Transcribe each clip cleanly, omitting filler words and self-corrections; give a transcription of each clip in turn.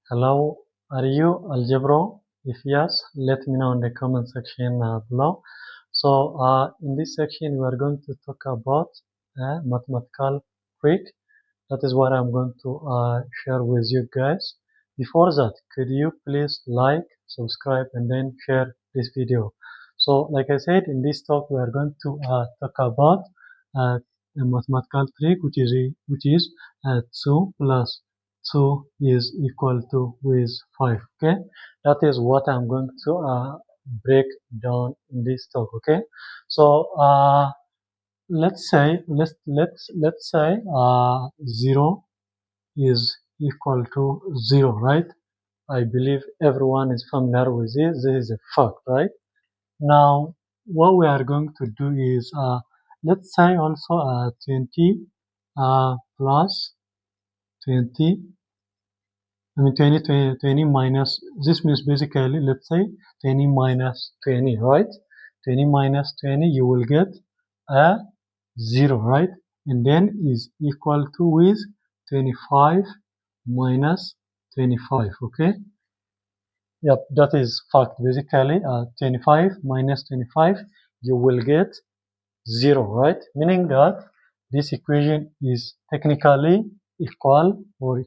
Hello, are you algebra? If yes, let me know in the comment section below. So in this section we are going to talk about mathematical trick. That is what I'm going to share with you guys. Before that, could you please like, subscribe, and then share this video. So like I said, in this talk we are going to talk about a mathematical trick which is 2 plus 2 is equal to with 5. Okay, that is what I'm going to break down in this talk. Okay, so let's say 0 is equal to 0, right? I believe everyone is familiar with this. This is a fact, right? Now what we are going to do is let's say also 20 plus 20, I mean 20 minus, this means basically, let's say 20 minus 20, right? 20 minus 20, you will get a 0, right? And then is equal to with 25 minus 25, okay? Yep, that is fact. Basically 25 minus 25, you will get 0, right? Meaning that this equation is technically equal, or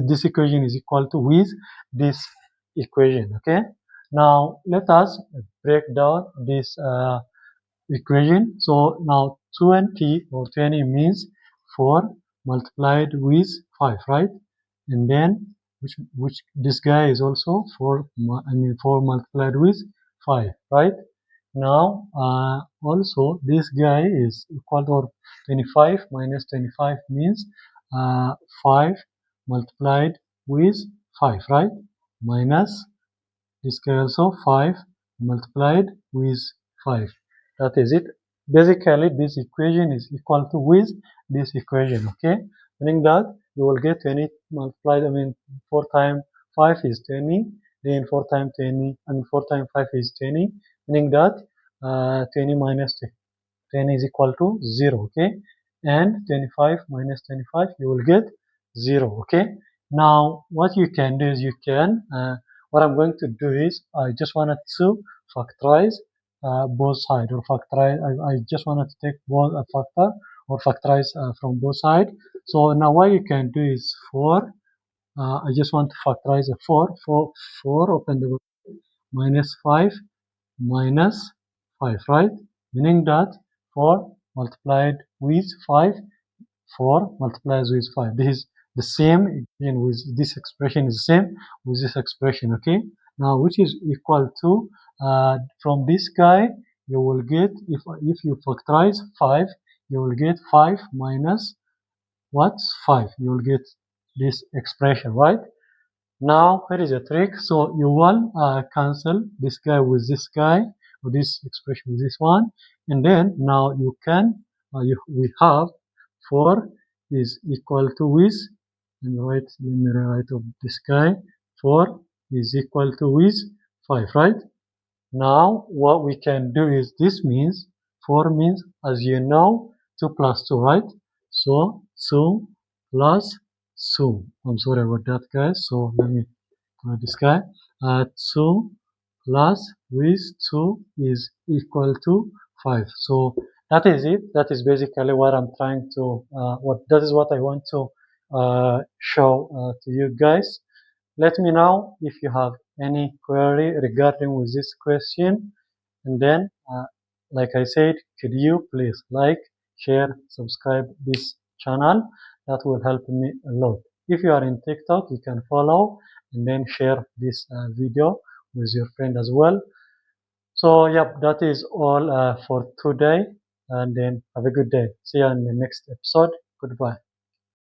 this equation is equal to with this equation. Okay, now let us break down this equation. So now 20 or 20 means 4 multiplied with 5, right? And then which this guy is also 4, 4 multiplied with 5, right? Now also this guy is equal to 25 minus 25 means 5 multiplied with 5, right? Minus this guy also 5 multiplied with 5. That is it. Basically this equation is equal to with this equation, okay? Meaning that you will get 20 multiplied, 4 times 5 is 20, then 4 times 20, 4 times 5 is 20, meaning that 20 minus 20 is equal to 0, okay? And 25 minus 25, you will get 0, okay? Now what you can do is what I'm going to do is I just wanted to factorize both sides, or factorize. I just wanted to take both a factor or factorize from both sides. So now what you can do is 4. I just want to factorize a 4. 4 open the minus 5 minus 5, right? Meaning that 4 multiplied with 5, 4 multiplies with 5. This is the same again with this expression, is the same with this expression, okay? Now which is equal to, from this guy you will get, if you factorize 5, you will get 5 minus what? 5. You will get this expression, right? Now here is a trick. So you will cancel this guy with this guy, or this expression with this one, and then now you can we have 4 is equal to with, let me write of this guy, 4 is equal to with 5, right? Now what we can do is, this means 4 means, as you know, 2 plus 2, right? So 2 plus 2. I'm sorry about that, guys. So let me try this guy. 2 plus with 2 is equal to 5. So that is it. That is basically what I'm trying to, that is what I want to show to you guys. Let me know if you have any query regarding with this question, and then like I said, could you please like, share, subscribe this channel? That will help me a lot. If you are in TikTok, you can follow and then share this video with your friend as well. So yep, that is all for today, and then have a good day. See you in the next episode. Goodbye.